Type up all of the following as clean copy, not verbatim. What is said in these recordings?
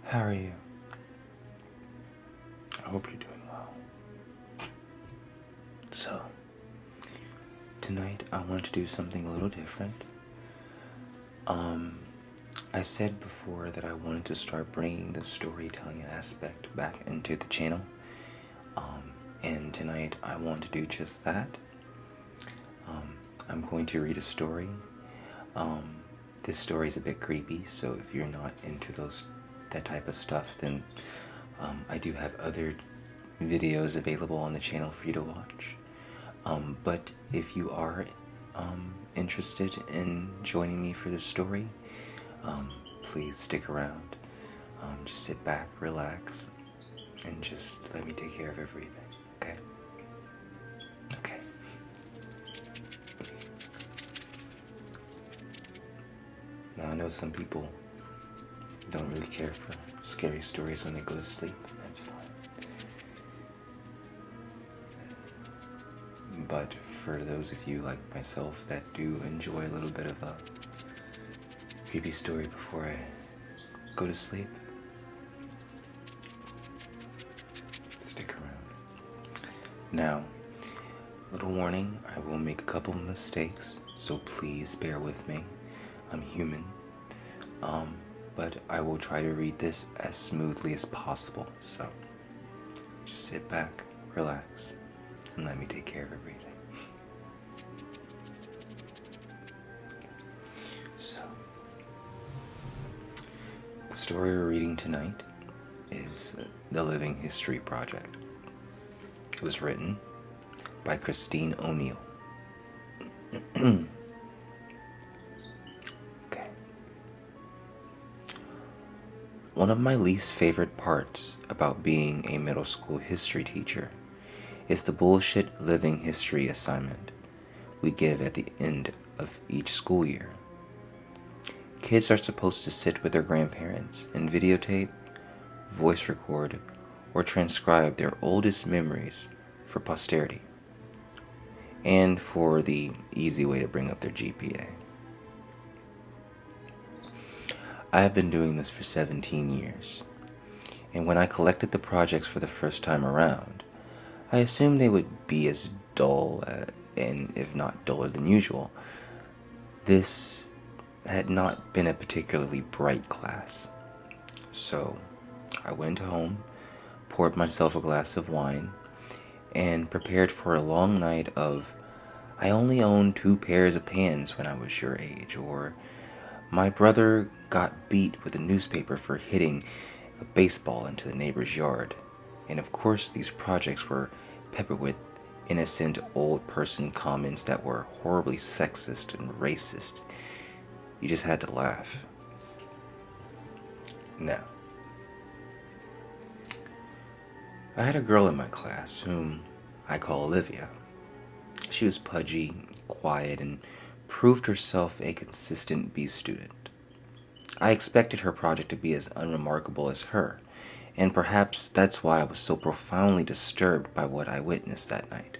How are you? I hope you're doing well. So, tonight I want to do something a little different. I said before that I wanted to start bringing the storytelling aspect back into the channel. And tonight I want to do just that. I'm going to read a story. This story is a bit creepy, so if you're not into that type of stuff, then I do have other videos available on the channel for you to watch. But if you are interested in joining me for this story, please stick around. Just sit back, relax, and just let me take care of everything, okay? Okay. Now, I know some people don't really care for scary stories when they go to sleep, and that's fine. But for those of you like myself that do enjoy a little bit of a creepy story before I go to sleep, stick around. Now, little warning, I will make a couple of mistakes, so please bear with me. I'm human. But I will try to read this as smoothly as possible, so just sit back, relax, and let me take care of everything. So, the story we're reading tonight is The Living History Project. It was written by Christine O'Neill. One of my least favorite parts about being a middle school history teacher is the bullshit living history assignment we give at the end of each school year. Kids are supposed to sit with their grandparents and videotape, voice record, or transcribe their oldest memories for posterity, and for the easy way to bring up their GPA. I have been doing this for 17 years, and when I collected the projects for the first time around, I assumed they would be as dull, and if not duller than usual. This had not been a particularly bright class. So I went home, poured myself a glass of wine, and prepared for a long night of "I only owned 2 pairs of pants when I was your age," or "My brother got beat with a newspaper for hitting a baseball into the neighbor's yard." And of course, these projects were peppered with innocent old person comments that were horribly sexist and racist. You just had to laugh. Now, I had a girl in my class whom I call Olivia. She was pudgy, quiet, and proved herself a consistent B student. I expected her project to be as unremarkable as her, and perhaps that's why I was so profoundly disturbed by what I witnessed that night.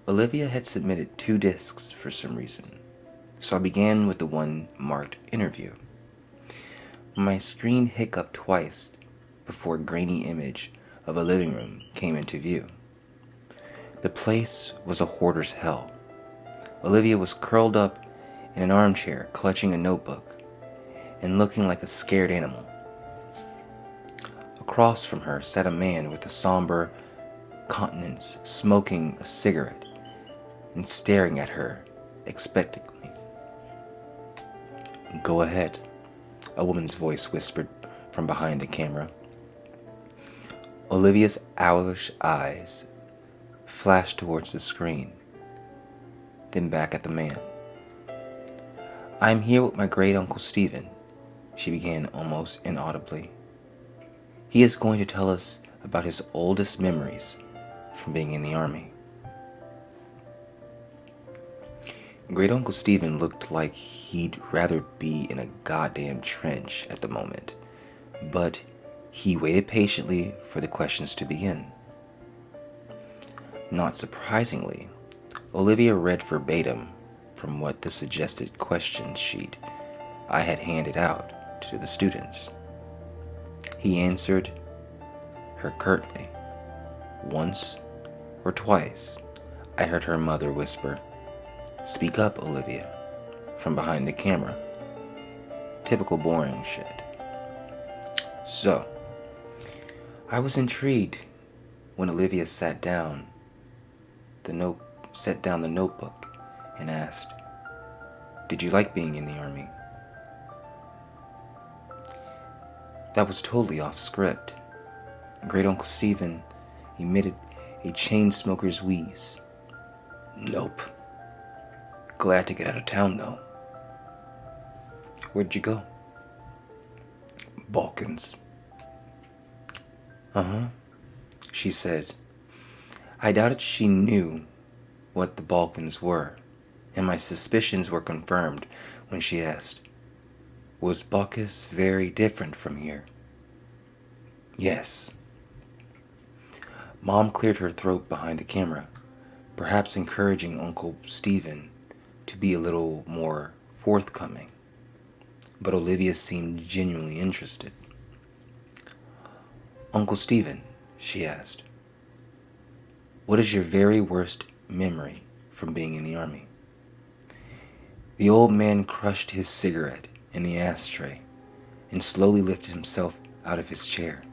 Olivia had submitted 2 discs for some reason, so I began with the one marked interview. My screen hiccuped twice before a grainy image of a living room came into view. The place was a hoarder's hell. Olivia was curled up in an armchair, clutching a notebook, and looking like a scared animal. Across from her sat a man with a somber countenance, smoking a cigarette and staring at her expectantly. "Go ahead," a woman's voice whispered from behind the camera. Olivia's owlish eyes flashed towards the screen, then back at the man. "I'm here with my great-uncle Stephen," she began almost inaudibly. "He is going to tell us about his oldest memories from being in the army." Great-uncle Stephen looked like he'd rather be in a goddamn trench at the moment, but he waited patiently for the questions to begin. Not surprisingly, Olivia read verbatim from what the suggested question sheet I had handed out to the students. He answered her curtly. Once or twice, I heard her mother whisper, "Speak up, Olivia," from behind the camera. Typical boring shit. So, I was intrigued when Olivia set down the notebook and asked, "Did you like being in the army?" That was totally off script. Great Uncle Stephen emitted a chain smoker's wheeze. "Nope. Glad to get out of town, though." "Where'd you go?" "Balkans." "Uh-huh," she said. I doubted she knew what the Balkans were, and my suspicions were confirmed when she asked, "Was Bacchus very different from here?" "Yes." Mom cleared her throat behind the camera, perhaps encouraging Uncle Stephen to be a little more forthcoming. But Olivia seemed genuinely interested. "Uncle Stephen," she asked, "what is your very worst memory from being in the army?" The old man crushed his cigarette in the ashtray and slowly lifted himself out of his chair.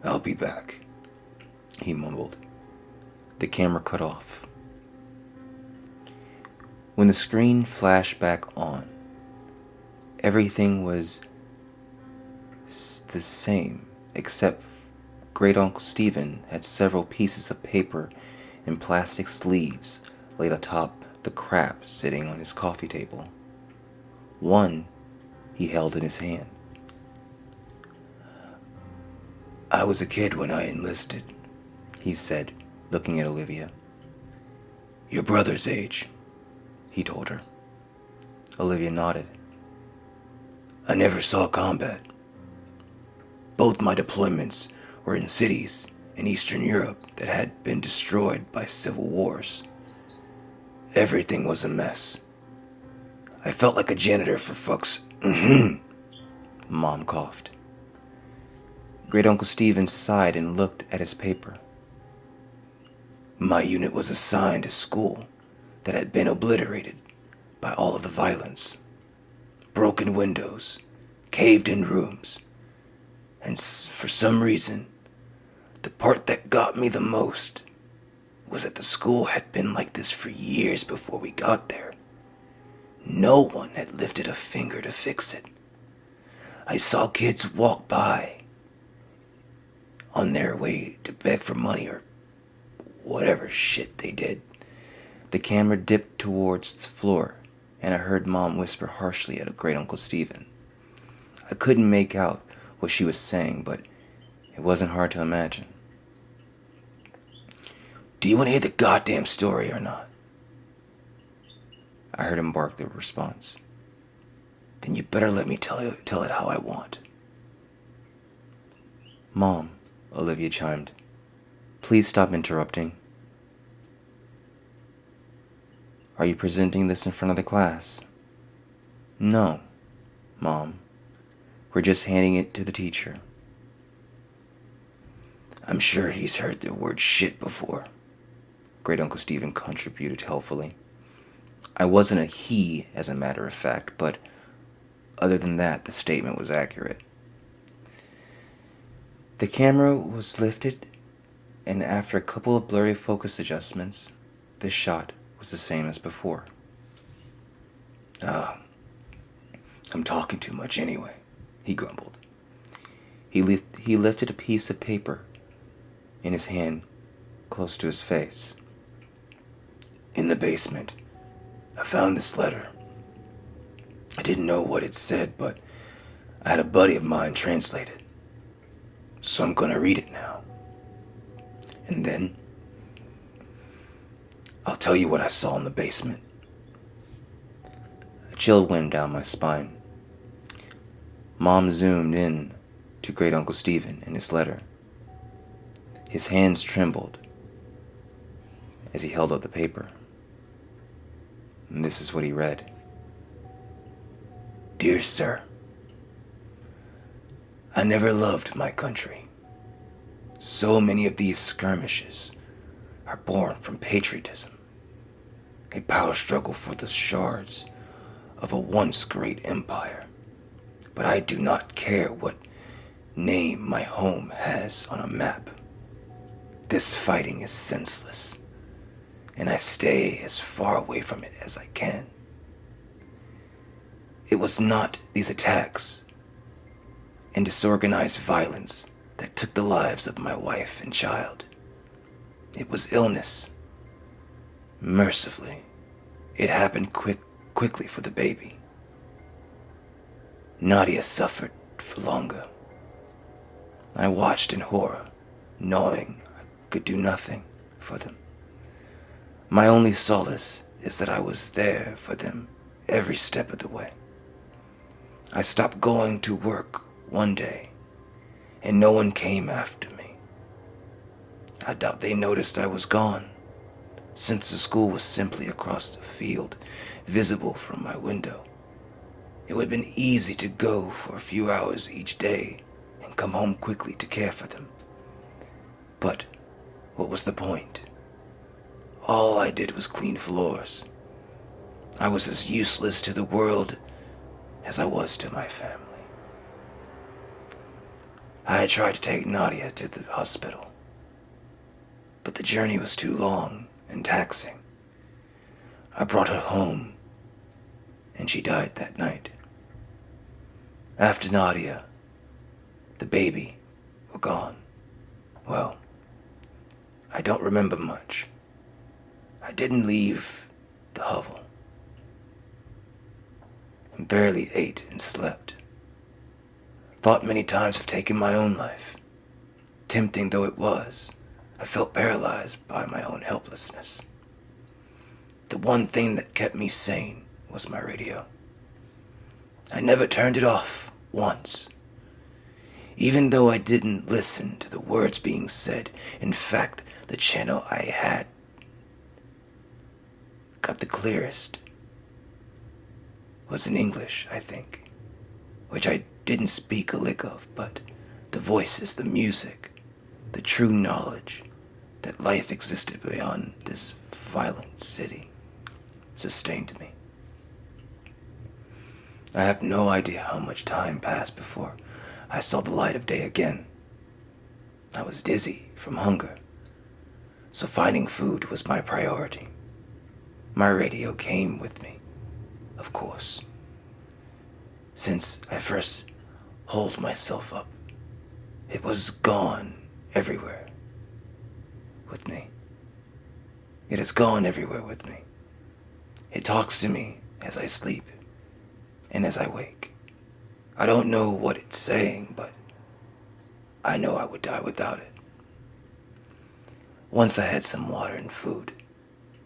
"I'll be back," he mumbled. The camera cut off. When the screen flashed back on, everything was the same, except Great Uncle Stephen had several pieces of paper in plastic sleeves laid atop the crap sitting on his coffee table. One he held in his hand. "I was a kid when I enlisted," he said, looking at Olivia. "Your brother's age," he told her. Olivia nodded. "I never saw combat. Both my deployments were in cities in Eastern Europe that had been destroyed by civil wars. Everything was a mess. I felt like a janitor for fucks." Mom coughed. Great Uncle Stephen sighed and looked at his paper. "My unit was assigned a school that had been obliterated by all of the violence. Broken windows, caved-in rooms, and for some reason, the part that got me the most was that the school had been like this for years before we got there. No one had lifted a finger to fix it. I saw kids walk by on their way to beg for money or whatever shit they did." The camera dipped towards the floor, and I heard Mom whisper harshly at Great Uncle Stephen. I couldn't make out what she was saying, but it wasn't hard to imagine. "Do you want to hear the goddamn story or not?" I heard him bark the response. "Then you better let me tell it how I want." "Mom," Olivia chimed, "please stop interrupting. Are you presenting this in front of the class?" "No, Mom. We're just handing it to the teacher." "I'm sure he's heard the word shit before," Great Uncle Stephen contributed helpfully. I wasn't a he, as a matter of fact, but other than that, the statement was accurate. The camera was lifted, and after a couple of blurry focus adjustments, the shot was the same as before. I'm talking too much anyway," he grumbled. He lifted a piece of paper in his hand close to his face. "In the basement, I found this letter. I didn't know what it said, but I had a buddy of mine translate it. So I'm gonna read it now. And then I'll tell you what I saw in the basement." A chill went down my spine. Mom zoomed in to Great Uncle Stephen and his letter. His hands trembled as he held up the paper. And this is what he read. "Dear Sir, I never loved my country. So many of these skirmishes are born from patriotism, a power struggle for the shards of a once great empire. But I do not care what name my home has on a map. This fighting is senseless, and I stay as far away from it as I can. It was not these attacks and disorganized violence that took the lives of my wife and child. It was illness. Mercifully, it happened quickly for the baby. Nadia suffered for longer. I watched in horror, knowing I could do nothing for them. My only solace is that I was there for them every step of the way. I stopped going to work one day, and no one came after me. I doubt they noticed I was gone, since the school was simply across the field, visible from my window. It would have been easy to go for a few hours each day and come home quickly to care for them. But what was the point? All I did was clean floors. I was as useless to the world as I was to my family. I had tried to take Nadia to the hospital, but the journey was too long and taxing. I brought her home, and she died that night. After Nadia, the baby were gone. Well, I don't remember much. I didn't leave the hovel, and barely ate and slept. Thought many times of taking my own life. Tempting though it was, I felt paralyzed by my own helplessness. The one thing that kept me sane was my radio. I never turned it off once. Even though I didn't listen to the words being said, in fact, the channel I had got the clearest was in English, I think, which I didn't speak a lick of, but the voices, the music, the true knowledge that life existed beyond this violent city sustained me. I have no idea how much time passed before I saw the light of day again. I was dizzy from hunger, so finding food was my priority. My radio came with me, of course. Since I first hauled myself up, it was gone everywhere with me. It has gone everywhere with me. It talks to me as I sleep and as I wake. I don't know what it's saying, but I know I would die without it. Once I had some water and food,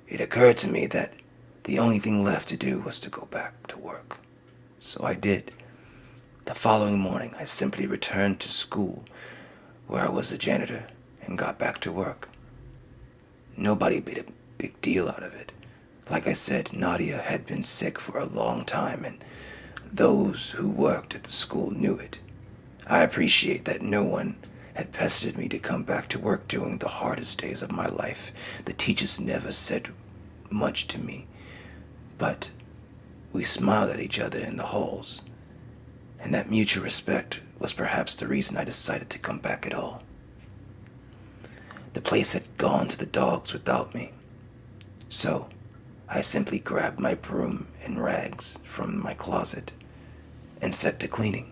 it occurred to me that the only thing left to do was to go back to work. So I did. The following morning, I simply returned to school, where I was a janitor, and got back to work. Nobody made a big deal out of it. Like I said, Nadia had been sick for a long time, and those who worked at the school knew it. I appreciate that no one had pestered me to come back to work during the hardest days of my life. The teachers never said much to me, but we smiled at each other in the halls, and that mutual respect was perhaps the reason I decided to come back at all. The place had gone to the dogs without me, so I simply grabbed my broom and rags from my closet and set to cleaning.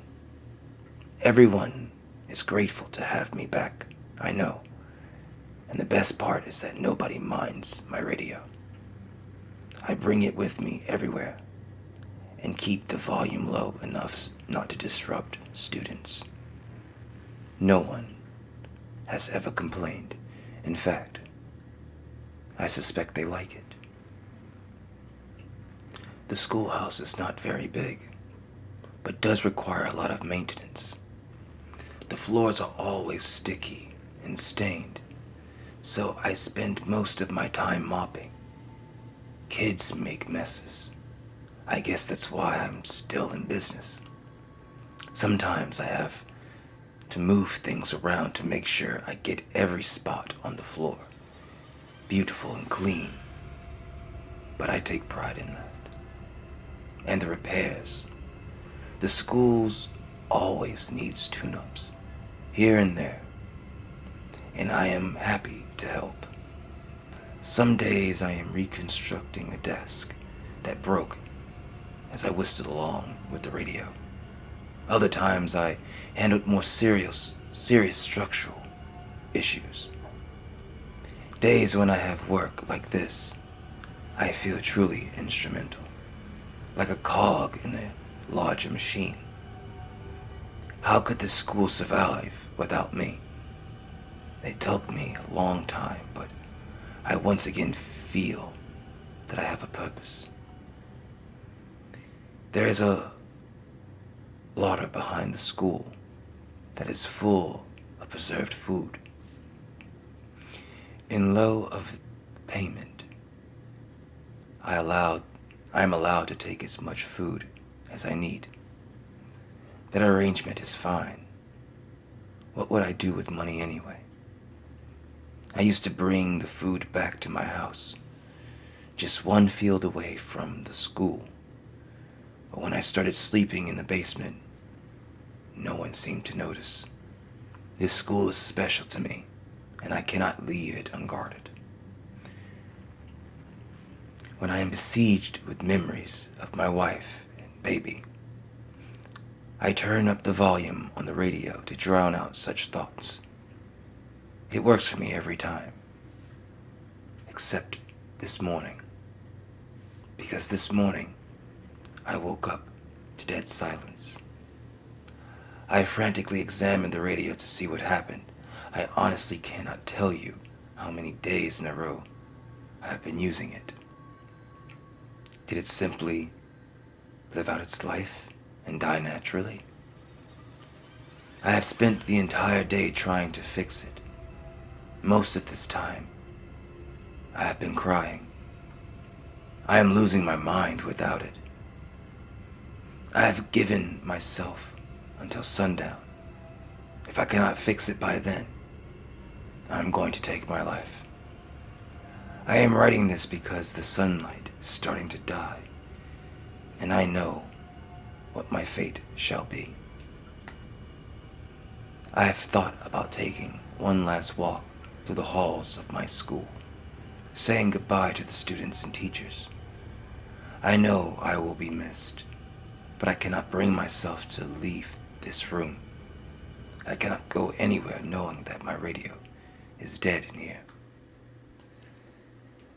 Everyone is grateful to have me back, I know, and the best part is that nobody minds my radio. I bring it with me everywhere and keep the volume low enough not to disrupt students. No one has ever complained. In fact, I suspect they like it. The schoolhouse is not very big, but does require a lot of maintenance. The floors are always sticky and stained, so I spend most of my time mopping. Kids make messes. I guess that's why I'm still in business. Sometimes I have to move things around to make sure I get every spot on the floor beautiful and clean. But I take pride in that. And the repairs. The schools always needs tune-ups, here and there. And I am happy to help. Some days I am reconstructing a desk that broke as I whisked along with the radio. Other times I handled more serious structural issues. Days when I have work like this, I feel truly instrumental, like a cog in a larger machine. How could this school survive without me? It took me a long time, but I once again feel that I have a purpose. There is a larder behind the school that is full of preserved food. In lieu of payment, I am allowed to take as much food as I need. That arrangement is fine. What would I do with money anyway? I used to bring the food back to my house, just one field away from the school. But when I started sleeping in the basement, no one seemed to notice. This school is special to me, and I cannot leave it unguarded. When I am besieged with memories of my wife and baby, I turn up the volume on the radio to drown out such thoughts. It works for me every time, except this morning. Because this morning, I woke up to dead silence. I frantically examined the radio to see what happened. I honestly cannot tell you how many days in a row I have been using it. Did it simply live out its life and die naturally? I have spent the entire day trying to fix it. Most of this time, I have been crying. I am losing my mind without it. I have given myself until sundown. If I cannot fix it by then, I am going to take my life. I am writing this because the sunlight is starting to die, and I know what my fate shall be. I have thought about taking one last walk through the halls of my school, saying goodbye to the students and teachers. I know I will be missed, but I cannot bring myself to leave this room. I cannot go anywhere knowing that my radio is dead in here.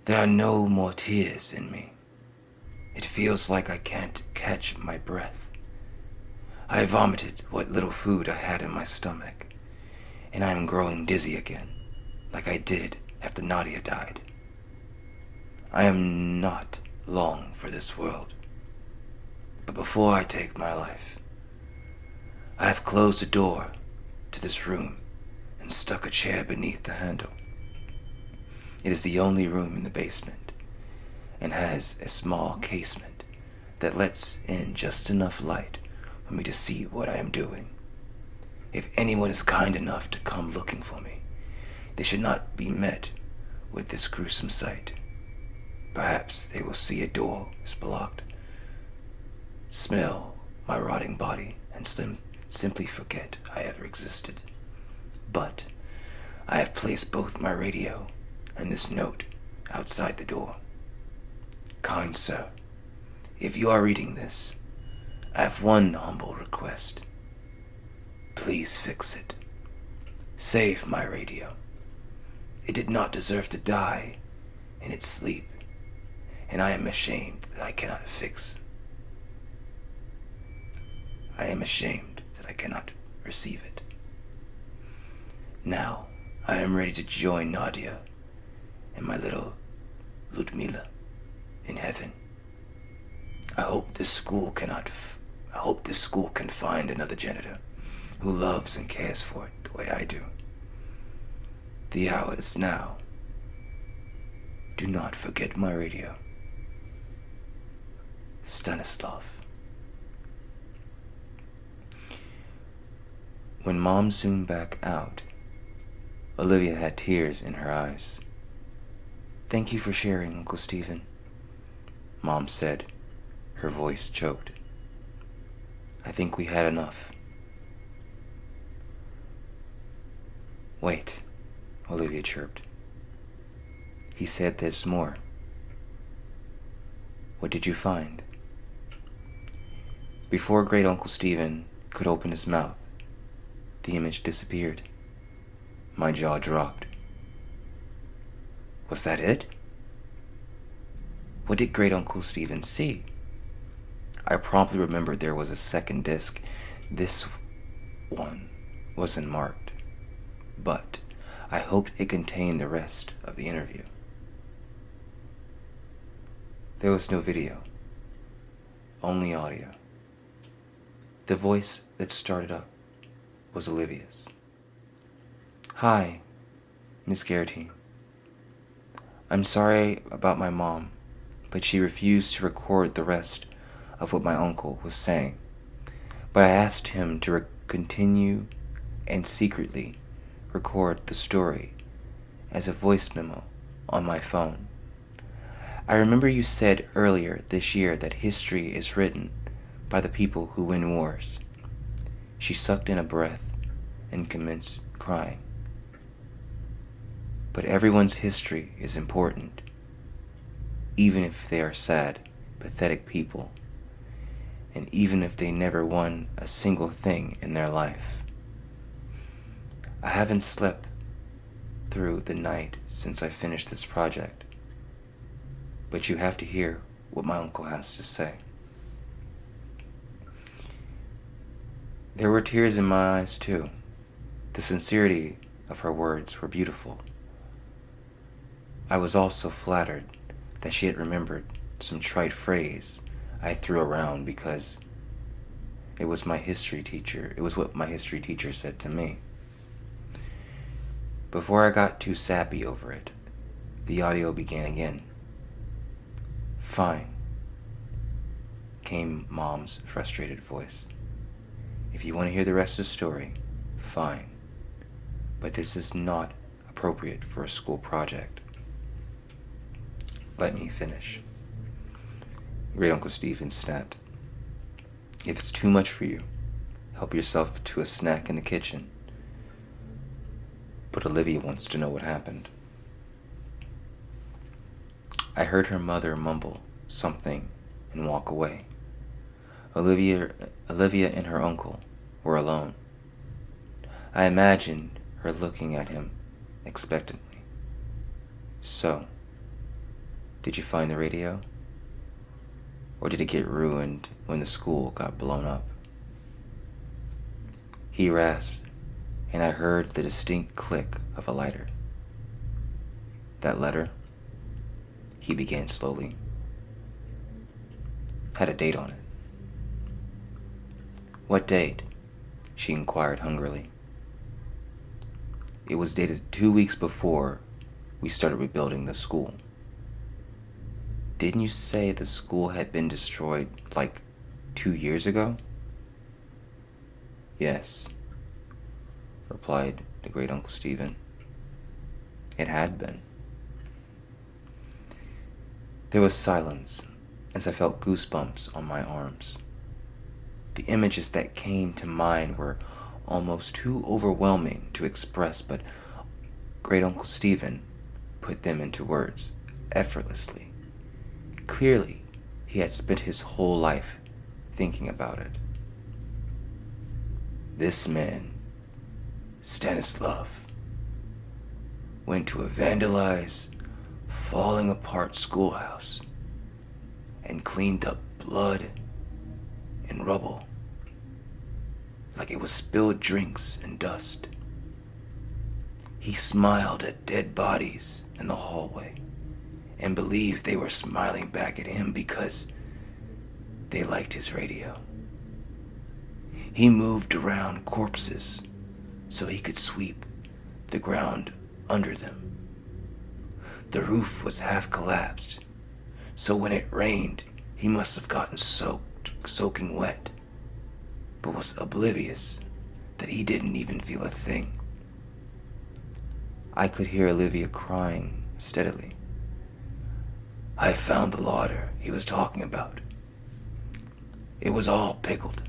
There are no more tears in me. It feels like I can't catch my breath. I vomited what little food I had in my stomach, and I am growing dizzy again, like I did after Nadia died. I am not long for this world. But before I take my life, I have closed the door to this room and stuck a chair beneath the handle. It is the only room in the basement and has a small casement that lets in just enough light for me to see what I am doing. If anyone is kind enough to come looking for me, they should not be met with this gruesome sight. Perhaps they will see a door is blocked, smell my rotting body, and simply forget I ever existed. But I have placed both my radio and this note outside the door. Kind sir, if you are reading this, I have one humble request. Please fix it. Save my radio. It did not deserve to die in its sleep, and I am ashamed that I cannot fix. I am ashamed that I cannot receive it. Now, I am ready to join Nadia and my little Ludmila in heaven. I hope this school can find another janitor who loves and cares for it the way I do. The hour is now. Do not forget my radio. Stanislav. When Mom zoomed back out, Olivia had tears in her eyes. "Thank you for sharing, Uncle Stephen," Mom said, her voice choked. "I think we had enough." "Wait," Olivia chirped. "He said there's more. What did you find?" Before Great Uncle Stephen could open his mouth, the image disappeared. My jaw dropped. Was that it? What did Great Uncle Stephen see? I promptly remembered there was a second disc. This one wasn't marked, but I hoped it contained the rest of the interview. There was no video, only audio. The voice that started up was Olivia's. "Hi, Miss Garrity. I'm sorry about my mom, but she refused to record the rest of what my uncle was saying. But I asked him to continue and secretly record the story as a voice memo on my phone. I remember you said earlier this year that history is written by the people who win wars." She sucked in a breath and commenced crying. "But everyone's history is important, even if they are sad, pathetic people, and even if they never won a single thing in their life. I haven't slept through the night since I finished this project, but you have to hear what my uncle has to say." There were tears in my eyes too. The sincerity of her words were beautiful. I was also flattered that she had remembered some trite phrase I threw around because it was my history teacher. It was what my history teacher said to me. Before I got too sappy over it, the audio began again. "Fine," came Mom's frustrated voice. "If you want to hear the rest of the story, fine. But this is not appropriate for a school project. Let me finish." Great Uncle Stephen snapped. "If it's too much for you, help yourself to a snack in the kitchen. But Olivia wants to know what happened." I heard her mother mumble something and walk away. Olivia and her uncle were alone. I imagined her looking at him expectantly. "So, did you find the radio? Or did it get ruined when the school got blown up?" He rasped, and I heard the distinct click of a lighter. "That letter," he began slowly, "had a date on it." "What date?" she inquired hungrily. "It was dated 2 weeks before we started rebuilding the school." "Didn't you say the school had been destroyed like 2 years ago?" "Yes," replied the Great Uncle Stephen. "It had been." There was silence as I felt goosebumps on my arms. The images that came to mind were almost too overwhelming to express, but Great Uncle Stephen put them into words effortlessly. Clearly, he had spent his whole life thinking about it. "This man, Stanislav, went to a vandalized, falling apart schoolhouse and cleaned up blood and rubble like it was spilled drinks and dust. He smiled at dead bodies in the hallway and believed they were smiling back at him because they liked his radio. He moved around corpses so he could sweep the ground under them. The roof was half collapsed, so when it rained, he must have gotten soaking wet, but was oblivious that he didn't even feel a thing. I could hear Olivia crying steadily. I found the larder he was talking about. It was all pickled,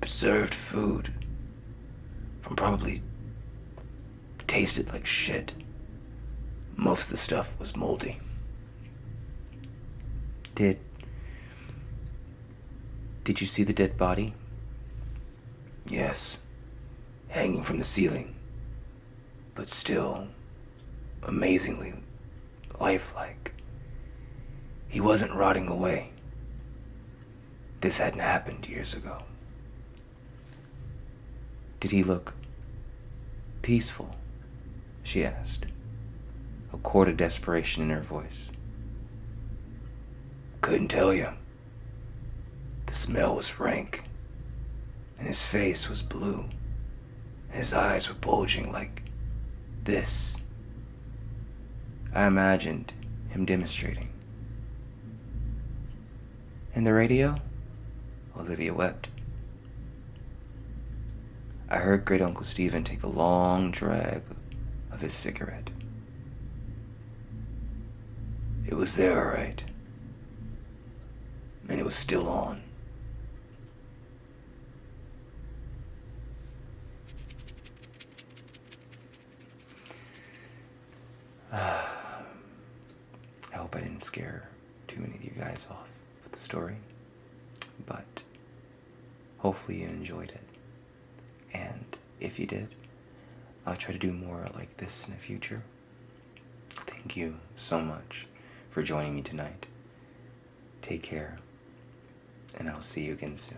preserved food. From probably tasted like shit. Most of the stuff was moldy. Did you see the dead body? Yes, hanging from the ceiling, but still amazingly lifelike. He wasn't rotting away. This hadn't happened years ago. Did he look peaceful? She asked, a chord of desperation in her voice. Couldn't tell you. The smell was rank, and his face was blue, and his eyes were bulging like this. I imagined him demonstrating. And the radio? Olivia wept. I heard Great Uncle Stephen take a long drag of his cigarette. It was there, all right. And it was still on. I hope I didn't scare too many of you guys off with the story, but hopefully you enjoyed it. And if you did, I'll try to do more like this in the future. Thank you so much for joining me tonight. Take care, and I'll see you again soon.